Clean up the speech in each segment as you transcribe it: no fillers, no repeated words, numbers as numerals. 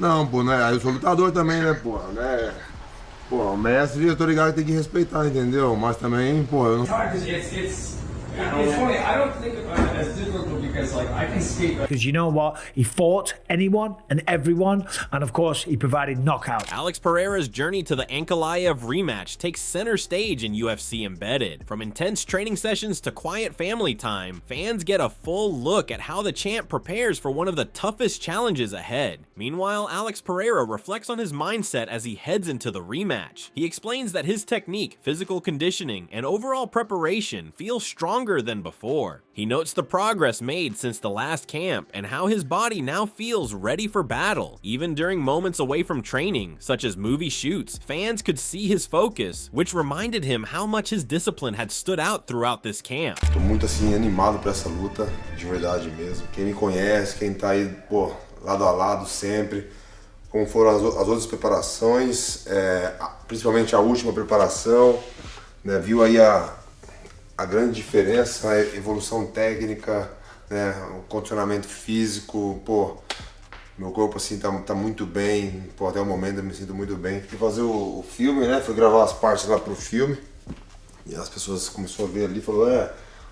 Não, pô, né? Eu sou lutador também, né, pô, né? Pô, o mestre eu tô ligado que tem que respeitar, entendeu? Mas também, pô, eu não... It's funny, I don't think as difficult because like I can skate. Because you know what? He fought anyone and everyone, and of course, he provided knockout. Alex Pereira's journey to the Ankalaev rematch takes center stage in UFC Embedded. From intense training sessions to quiet family time, fans get a full look at how the champ prepares for one of the toughest challenges ahead. Meanwhile, Alex Pereira reflects on his mindset as he heads into the rematch. He explains that his technique, physical conditioning, and overall preparation feel stronger than before. He notes the progress made since the last camp and how his body now feels ready for battle. Even during moments away from training, such as movie shoots, fans could see his focus, which reminded him how much his discipline had stood out throughout this camp. Tô muito assim animado pra essa luta, de verdade mesmo. Quem me conhece, quem tá aí, pô, lado a lado sempre, como foram as outras preparações, principalmente a última preparação, né, viu aí a grande diferença, a evolução técnica, né, o condicionamento físico, pô, meu corpo assim tá muito bem, pô, até o momento eu me sinto muito bem. Fui fazer o filme, né, fui gravar as partes lá pro filme, e as pessoas começaram a ver ali, falou,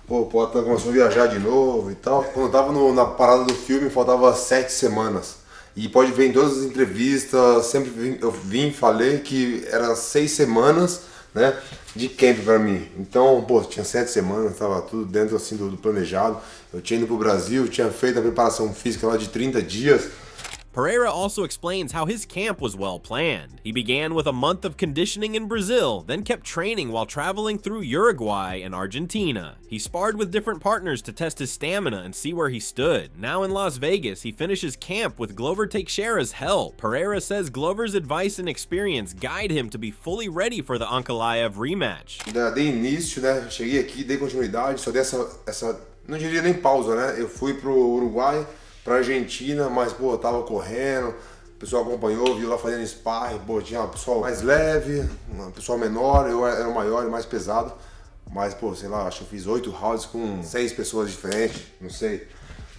pô, o Poatan começou a viajar de novo e tal. Quando eu tava na parada do filme, faltava 7 semanas. E pode ver em todas as entrevistas, sempre eu falei que era 6 semanas, né, de camp pra mim. Então, pô, tinha 7 semanas, tava tudo dentro assim do planejado. Eu tinha ido pro Brasil, tinha feito a preparação física lá de 30 dias. Pereira also explains how his camp was well planned. He began with a month of conditioning in Brazil, then kept training while traveling through Uruguay and Argentina. He sparred with different partners to test his stamina and see where he stood. Now in Las Vegas, he finishes camp with Glover Teixeira's help. Pereira says Glover's advice and experience guide him to be fully ready for the Ankalaev rematch. Dei início, né? Cheguei aqui, dei continuidade, só dei essa não diria nem pausa, né? Eu fui pro Uruguai, pra Argentina, mas, pô, eu tava correndo, o pessoal acompanhou, viu lá fazendo sparring, pô, tinha um pessoal mais leve, um pessoal menor, eu era o maior e mais pesado, mas, pô, sei lá, acho que eu fiz 8 rounds com 6 pessoas diferentes, não sei.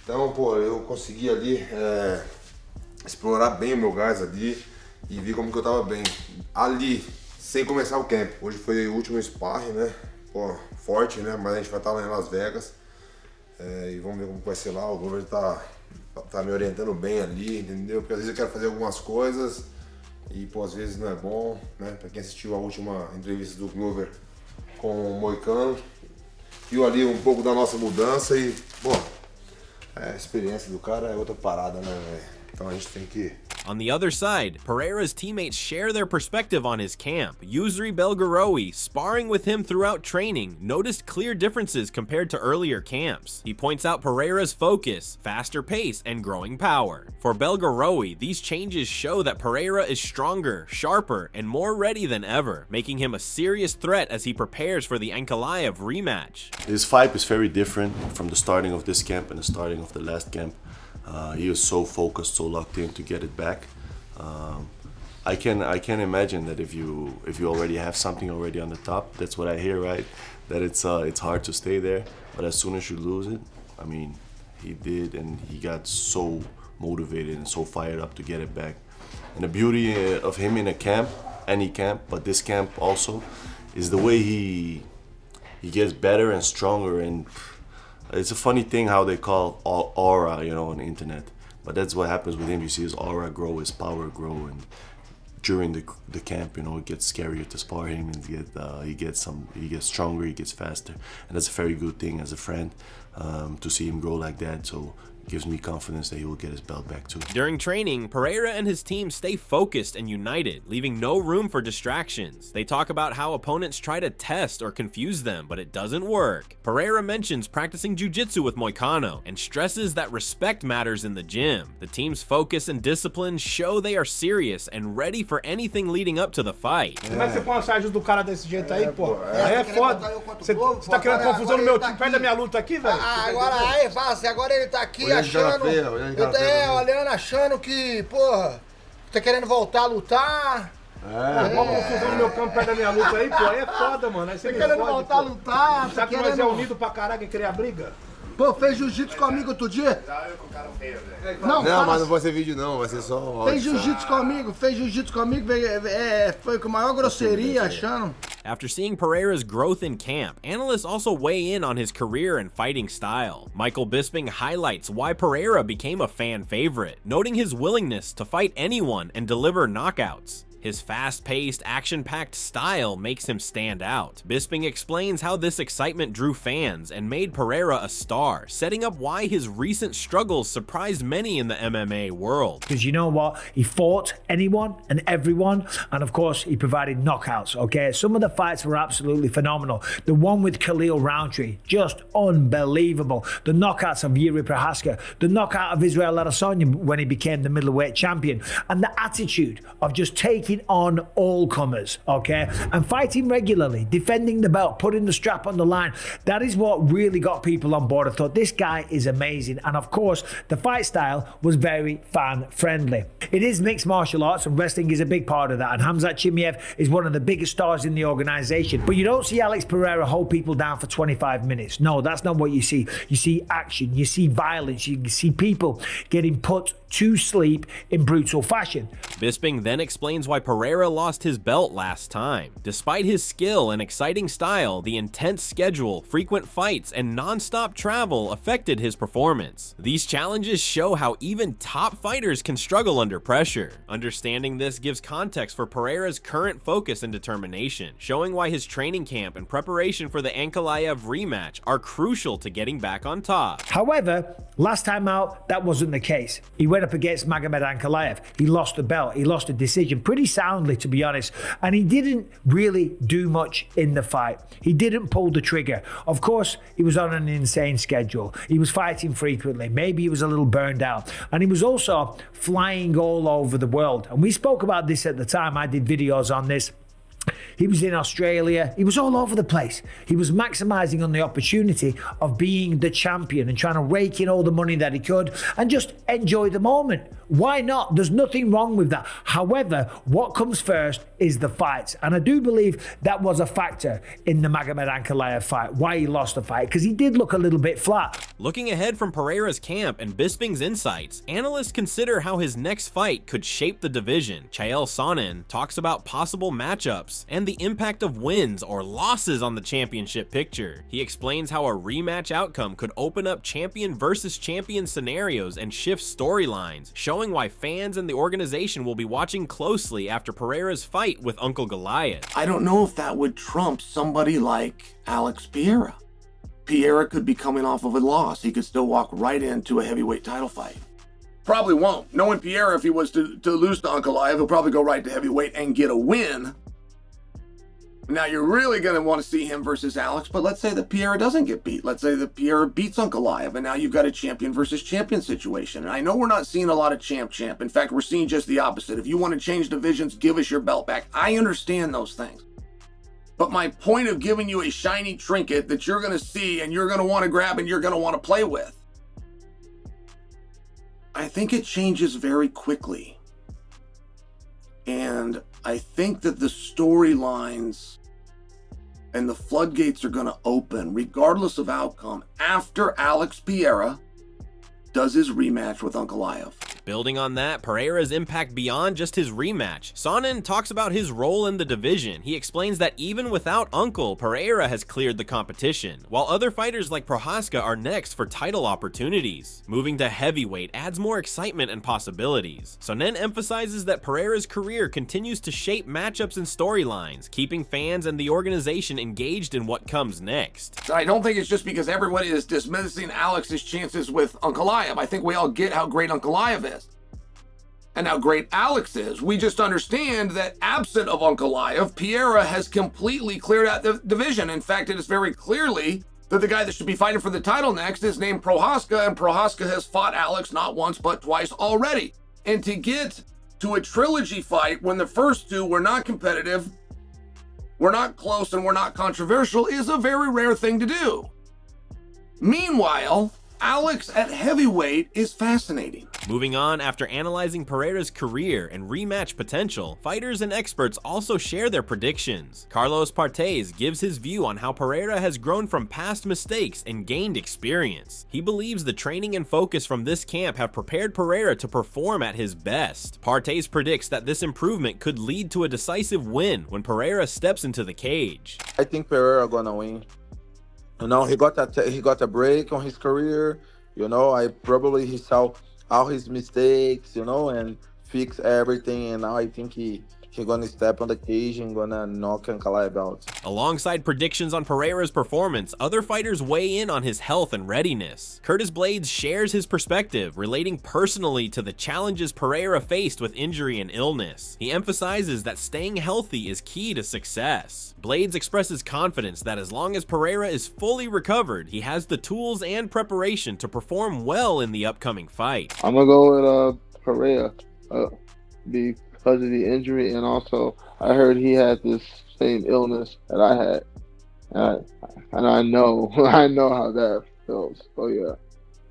Então, pô, eu consegui ali explorar bem o meu gás ali e vi como que eu tava bem. Ali, sem começar o camp, hoje foi o último sparring, né, pô, forte, né, mas a gente vai estar lá em Las Vegas e vamos ver como vai ser lá, o Glover tá me orientando bem ali, entendeu? Porque às vezes eu quero fazer algumas coisas e, pô, às vezes não é bom, né? Pra quem assistiu a última entrevista do Glover com o Moicano, viu ali um pouco da nossa mudança e, pô, a experiência do cara é outra parada, né, velho? Então a gente tem que... On the other side, Pereira's teammates share their perspective on his camp. Yusri Belgoroi, sparring with him throughout training, noticed clear differences compared to earlier camps. He points out Pereira's focus, faster pace, and growing power. For Belgoroi, these changes show that Pereira is stronger, sharper, and more ready than ever, making him a serious threat as he prepares for the Ankalaev rematch. His fight is very different from the starting of this camp and the starting of the last camp. He was so focused, so locked in to get it back. I can imagine that if you already have something already on the top, that's what I hear, right? That it's hard to stay there. But as soon as you lose it, I mean, he did, and he got so motivated and so fired up to get it back. And the beauty of him in a camp, any camp, but this camp also, is the way he gets better and stronger. And it's a funny thing how they call aura, you know, on the internet. But that's what happens with him. You see his aura grow, his power grow, and during the camp, you know, it gets scarier to spar him, and he gets stronger, he gets faster, and that's a very good thing as a friend to see him grow like that. So it gives me confidence that he will get his belt back too. During training, Pereira and his team stay focused and united, leaving no room for distractions. They talk about how opponents try to test or confuse them, but it doesn't work. Pereira mentions practicing jiu-jitsu with Moicano and stresses that respect matters in the gym. The team's focus and discipline show they are serious and ready for anything leading up to the fight. Como é que você põe a ajuda do cara desse jeito aí, pô? Aí é foda. Você tá querendo confusão no meu time, perde a minha luta aqui, velho? Agora aí, fala assim, agora ele tá aqui achando... olhando, achando que, porra, tá querendo voltar a lutar. Põe confusão no meu campo, perde a minha luta aí, pô. Aí é foda, mano. Aí você tá querendo voltar a lutar. Sabe que nós é unido pra caralho e criar briga? Pô, fez jiu-jitsu comigo outro dia. Não, mas não vai ser vídeo não, vai ser só áudio. Fez jiu-jitsu comigo, foi com a maior grosseria, achando. After seeing Pereira's growth in camp, analysts also weigh in on his career and fighting style. Michael Bisping highlights why Pereira became a fan favorite, noting his willingness to fight anyone and deliver knockouts. His fast-paced, action-packed style makes him stand out. Bisping explains how this excitement drew fans and made Pereira a star, setting up why his recent struggles surprised many in the MMA world. Because you know what? He fought anyone and everyone, and of course, he provided knockouts, okay? Some of the fights were absolutely phenomenal. The one with Khalil Roundtree, just unbelievable. The knockouts of Yuri Prohaska, the knockout of Israel Adesanya when he became the middleweight champion, and the attitude of just taking on all comers, okay, and fighting regularly, defending the belt, putting the strap on the line. That is what really got people on board. I thought this guy is amazing, and of course the fight style was very fan friendly. It is mixed martial arts and wrestling is a big part of that, and Khamzat Chimaev is one of the biggest stars in the organization, but you don't see Alex Pereira hold people down for 25 minutes. No, that's not what you see. You see action, you see violence, you see people getting put to sleep in brutal fashion. Bisping then explains why Pereira lost his belt last time. Despite his skill and exciting style, the intense schedule, frequent fights, and non-stop travel affected his performance. These challenges show how even top fighters can struggle under pressure. Understanding this gives context for Pereira's current focus and determination, showing why his training camp and preparation for the Ankalaev rematch are crucial to getting back on top. However, last time out, that wasn't the case. He went up against Magomed Ankalaev. He lost the belt. He lost a decision pretty soundly, to be honest. And he didn't really do much in the fight. He didn't pull the trigger. Of course, he was on an insane schedule. He was fighting frequently. Maybe he was a little burned out. And he was also flying all over the world. And we spoke about this at the time. I did videos on this. He was in Australia. He was all over the place. He was maximizing on the opportunity of being the champion and trying to rake in all the money that he could and just enjoy the moment. Why not? There's nothing wrong with that. However, what comes first is the fights. And I do believe that was a factor in the Magomed Ankalaev fight, why he lost the fight, because he did look a little bit flat. Looking ahead from Pereira's camp and Bisping's insights, analysts consider how his next fight could shape the division. Chael Sonnen talks about possible matchups and the impact of wins or losses on the championship picture. He explains how a rematch outcome could open up champion versus champion scenarios and shift storylines, showing why fans and the organization will be watching closely after Pereira's fight with Uncle Goliath. I don't know if that would trump somebody like Alex Pereira. Pereira could be coming off of a loss. He could still walk right into a heavyweight title fight. Probably won't. Knowing Pereira, if he was to lose to Ankalaev, he'll probably go right to heavyweight and get a win. Now, you're really going to want to see him versus Alex, but let's say that Pereira doesn't get beat. Let's say that Pereira beats Ankalaev, and now you've got a champion versus champion situation. And I know we're not seeing a lot of champ-champ. In fact, we're seeing just the opposite. If you want to change divisions, give us your belt back. I understand those things. But my point of giving you a shiny trinket that you're going to see and you're going to want to grab and you're going to want to play with, I think it changes very quickly. And I think that the storylines and the floodgates are going to open, regardless of outcome, after Alex Pereira does his rematch with Ankalaev. Building on that, Pereira's impact beyond just his rematch. Sonnen talks about his role in the division. He explains that even without Uncle, Pereira has cleared the competition, while other fighters like Prohaska are next for title opportunities. Moving to heavyweight adds more excitement and possibilities. Sonnen emphasizes that Pereira's career continues to shape matchups and storylines, keeping fans and the organization engaged in what comes next. I don't think it's just because everybody is dismissing Alex's chances with Ankalaev. I think we all get how great Ankalaev is and how great Alex is. We just understand that absent of Ankalaev, Pereira has completely cleared out the division. In fact, it is very clearly that the guy that should be fighting for the title next is named Prohaska, and Prohaska has fought Alex not once but twice already. And to get to a trilogy fight when the first two were not competitive, were not close, and were not controversial is a very rare thing to do. Meanwhile, Alex at heavyweight is fascinating. Moving on, after analyzing Pereira's career and rematch potential, fighters and experts also share their predictions. Carlos Partes gives his view on how Pereira has grown from past mistakes and gained experience. He believes the training and focus from this camp have prepared Pereira to perform at his best. Partes predicts that this improvement could lead to a decisive win when Pereira steps into the cage. I think Pereira gonna win. You know, he got a break on his career. You know, he saw all his mistakes, you know, and fix everything. And now I think he gonna step on the cage and gonna knock Ankalaev out. Alongside predictions on Pereira's performance, other fighters weigh in on his health and readiness. Curtis Blaydes shares his perspective, relating personally to the challenges Pereira faced with injury and illness. He emphasizes that staying healthy is key to success. Blaydes expresses confidence that as long as Pereira is fully recovered, he has the tools and preparation to perform well in the upcoming fight. I'm gonna go with Pereira because of the injury, and also I heard he had this same illness that I had, and I know how that feels. So yeah,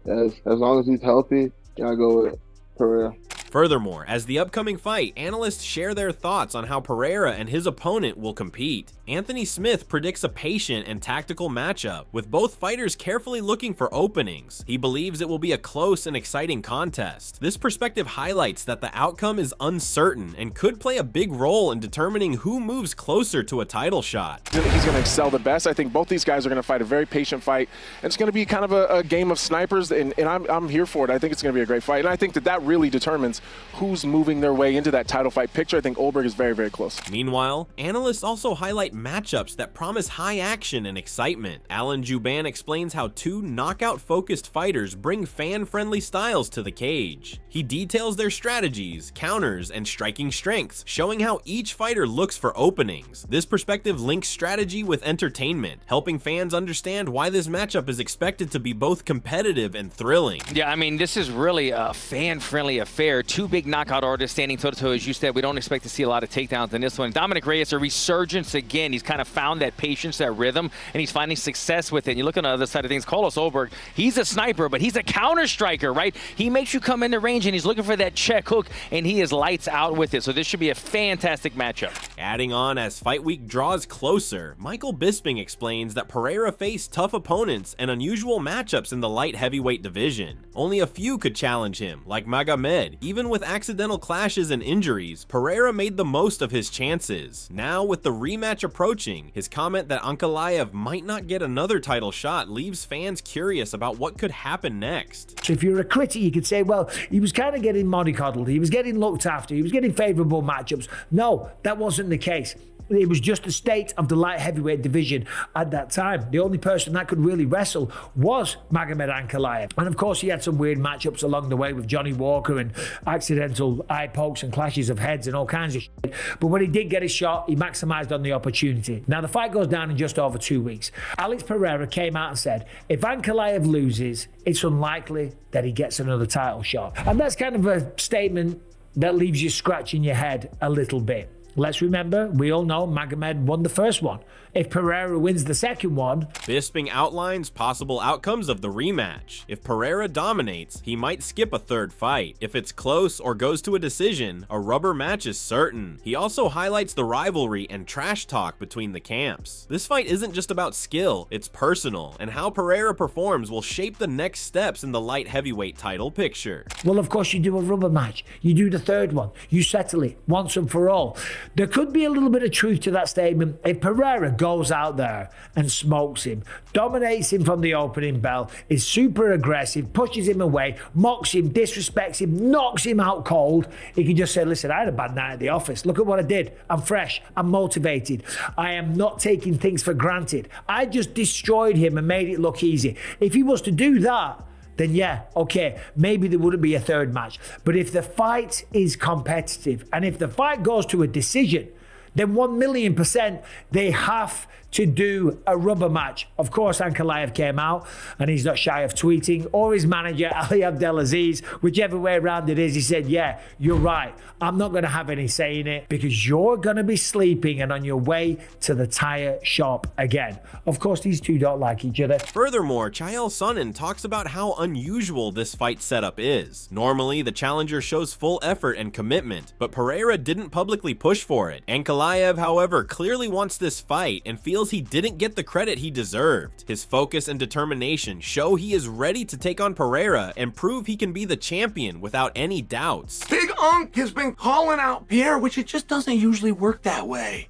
as long as he's healthy, I go with Pereira. Furthermore, as the upcoming fight, analysts share their thoughts on how Pereira and his opponent will compete. Anthony Smith predicts a patient and tactical matchup, with both fighters carefully looking for openings. He believes it will be a close and exciting contest. This perspective highlights that the outcome is uncertain and could play a big role in determining who moves closer to a title shot. He's going to excel the best. I think both these guys are going to fight a very patient fight. It's going to be kind of a game of snipers, and I'm here for it. I think it's going to be a great fight, and I think that really determines who's moving their way into that title fight picture. I think Oldberg is very, very close. Meanwhile, analysts also highlight matchups that promise high action and excitement. Alan Juban explains how two knockout-focused fighters bring fan-friendly styles to the cage. He details their strategies, counters, and striking strengths, showing how each fighter looks for openings. This perspective links strategy with entertainment, helping fans understand why this matchup is expected to be both competitive and thrilling. Yeah, I mean, this is really a fan-friendly affair. Two big knockout artists standing toe-to-toe, as you said. We don't expect to see a lot of takedowns in this one. Dominic Reyes, a resurgence again. He's kind of found that patience, that rhythm, and he's finding success with it. And you look on the other side of things, Carlos Oldberg, he's a sniper, but he's a counter striker, right? He makes you come in the range, and he's looking for that check hook, and he is lights out with it. So this should be a fantastic matchup. Adding on, as fight week draws closer, Michael Bisping explains that Pereira faced tough opponents and unusual matchups in the light heavyweight division. Only a few could challenge him, like Magomed. Even with accidental clashes and injuries, Pereira made the most of his chances. Now, with the rematch approaching, his comment that Ankalaev might not get another title shot leaves fans curious about what could happen next. So if you're a critic, you could say, well, he was kind of getting mollycoddled, he was getting looked after, he was getting favourable matchups. No, that wasn't the case. It was just the state of the light heavyweight division at that time. The only person that could really wrestle was Magomed Ankalaev. And of course, he had some weird matchups along the way with Johnny Walker and accidental eye pokes and clashes of heads and all kinds of shit. But when he did get his shot, he maximised on the opportunity. Now, the fight goes down in just over 2 weeks. Alex Pereira came out and said, if Ankalaev loses, it's unlikely that he gets another title shot. And that's kind of a statement that leaves you scratching your head a little bit. Let's remember, we all know Magomed won the first one. If Pereira wins the second one... Bisping outlines possible outcomes of the rematch. If Pereira dominates, he might skip a third fight. If it's close or goes to a decision, a rubber match is certain. He also highlights the rivalry and trash talk between the camps. This fight isn't just about skill, it's personal, and how Pereira performs will shape the next steps in the light heavyweight title picture. Well, of course, you do a rubber match. You do the third one. You settle it once and for all. There could be a little bit of truth to that statement. If Pereira goes out there and smokes him, dominates him from the opening bell, is super aggressive, pushes him away, mocks him, disrespects him, knocks him out cold, he can just say, listen, I had a bad night at the office. Look at what I did. I'm fresh. I'm motivated. I am not taking things for granted. I just destroyed him and made it look easy. If he was to do that, then yeah, okay, maybe there wouldn't be a third match. But if the fight is competitive and if the fight goes to a decision, then 1,000,000% they have to do a rubber match. Of course, Ankalaev came out, and he's not shy of tweeting, or his manager, Ali Abdelaziz, whichever way around it is, he said, yeah, you're right. I'm not going to have any say in it because you're going to be sleeping and on your way to the tire shop again. Of course, these two don't like each other. Furthermore, Chael Sonnen talks about how unusual this fight setup is. Normally, the challenger shows full effort and commitment, but Pereira didn't publicly push for it. Ankalaev, however, clearly wants this fight and feels he didn't get the credit he deserved. His focus and determination show he is ready to take on Pereira and prove he can be the champion without any doubts. Big Unk has been calling out Pierre, which it just doesn't usually work that way.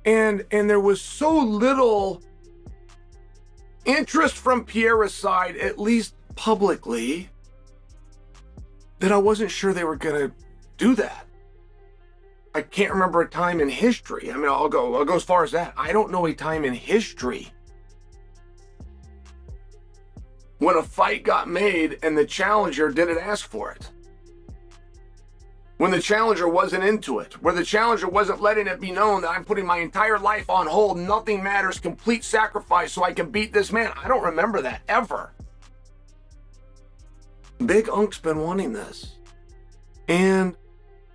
And there was so little interest from Pereira's side, at least publicly, that I wasn't sure they were going to do that. I can't remember a time in history. I mean, I'll go as far as that. I don't know a time in history when a fight got made and the challenger didn't ask for it. When the challenger wasn't into it, where the challenger wasn't letting it be known that I'm putting my entire life on hold, nothing matters, complete sacrifice so I can beat this man. I don't remember that ever. Big Unk's been wanting this. And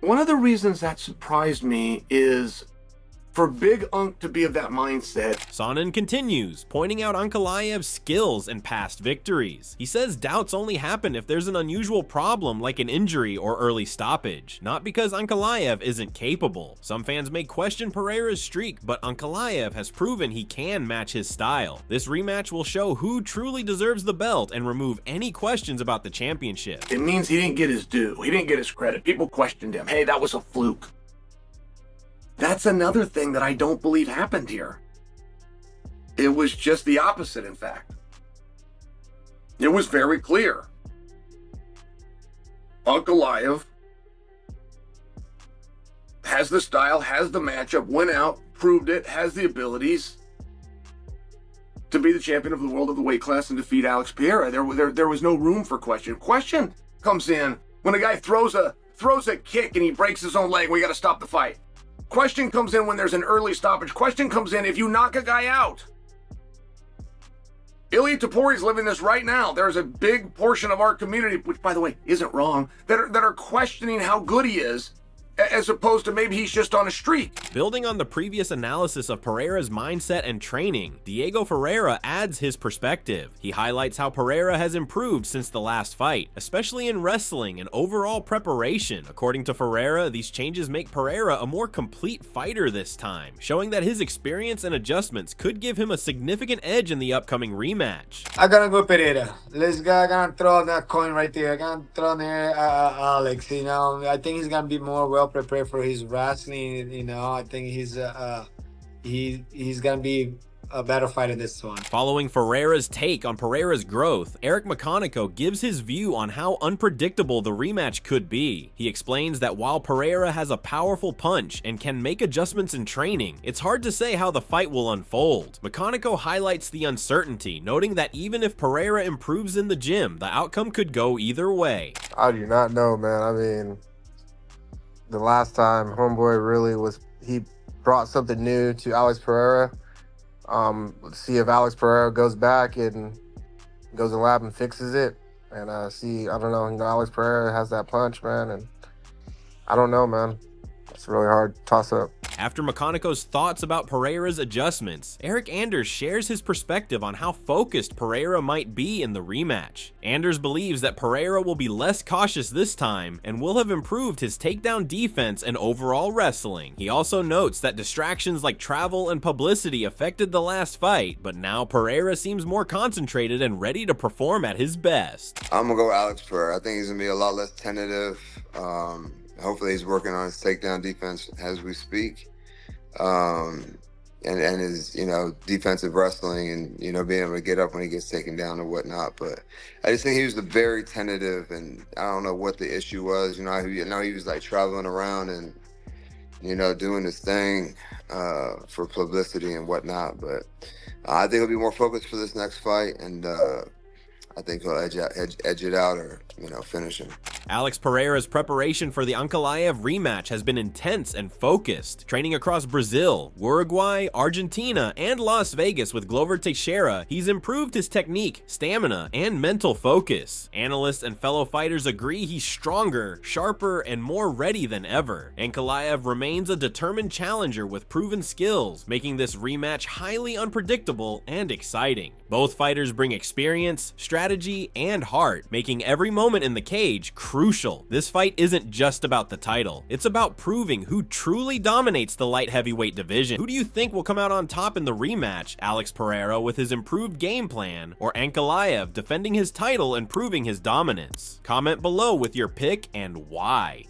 one of the reasons that surprised me is for Big Unk to be of that mindset. Sonnen continues, pointing out Ankalaev's skills and past victories. He says doubts only happen if there's an unusual problem like an injury or early stoppage, not because Ankalaev isn't capable. Some fans may question Pereira's streak, but Ankalaev has proven he can match his style. This rematch will show who truly deserves the belt and remove any questions about the championship. It means he didn't get his due. He didn't get his credit. People questioned him. Hey, that was a fluke. That's another thing that I don't believe happened here. It was just the opposite, in fact. It was very clear. Ankalaev has the style, has the matchup, went out, proved it, has the abilities to be the champion of the world of the weight class and defeat Alex Pereira. There was no room for question. Question comes in when a guy throws a kick and he breaks his own leg. We got to stop the fight. Question comes in when there's an early stoppage. Question comes in if you knock a guy out. Ilia Topuri's living this right now. There's a big portion of our community, which by the way isn't wrong, that are questioning how good he is, as opposed to maybe he's just on a streak. Building on the previous analysis of Pereira's mindset and training, Diego Ferreira adds his perspective. He highlights how Pereira has improved since the last fight, especially in wrestling and overall preparation. According to Ferreira, these changes make Pereira a more complete fighter this time, showing that his experience and adjustments could give him a significant edge in the upcoming rematch. I'm gonna go Pereira. I'm gonna throw that coin right there. I'm gonna throw near Alex. You know, I think he's gonna be more well prepared for his wrestling. You know, I think he's gonna be a better fighter this one. Following Ferreira's take on Pereira's growth, Eric McConico gives his view on how unpredictable the rematch could be. He explains that while Pereira has a powerful punch and can make adjustments in training, it's hard to say how the fight will unfold. McConico highlights the uncertainty, noting that even if Pereira improves in the gym, the outcome could go either way. I do not know, man. I mean, the last time homeboy really he brought something new to Alex Pereira. Let's see if Alex Pereira goes back and goes in the lab and fixes it. And I don't know, Alex Pereira has that punch, man, and I don't know, man. It's really hard to toss up. After McConico's thoughts about Pereira's adjustments, Eric Anders shares his perspective on how focused Pereira might be in the rematch. Anders believes that Pereira will be less cautious this time and will have improved his takedown defense and overall wrestling. He also notes that distractions like travel and publicity affected the last fight, but now Pereira seems more concentrated and ready to perform at his best. I'm gonna go Alex Pereira. I think he's gonna be a lot less tentative. Hopefully he's working on his takedown defense as we speak. And his, defensive wrestling and, being able to get up when he gets taken down or whatnot. But I just think he was very tentative, and I don't know what the issue was. I know he was like traveling around and, doing his thing for publicity and whatnot. But I think he'll be more focused for this next fight. And I I think he'll edge it out or, finish him. Alex Pereira's preparation for the Ankalaev rematch has been intense and focused. Training across Brazil, Uruguay, Argentina, and Las Vegas with Glover Teixeira, he's improved his technique, stamina, and mental focus. Analysts and fellow fighters agree he's stronger, sharper, and more ready than ever. Ankalaev remains a determined challenger with proven skills, making this rematch highly unpredictable and exciting. Both fighters bring experience, strategy, and heart, making every moment in the cage crucial. This fight isn't just about the title, it's about proving who truly dominates the light heavyweight division. Who do you think will come out on top in the rematch? Alex Pereira with his improved game plan, or Ankalaev defending his title and proving his dominance? Comment below with your pick and why.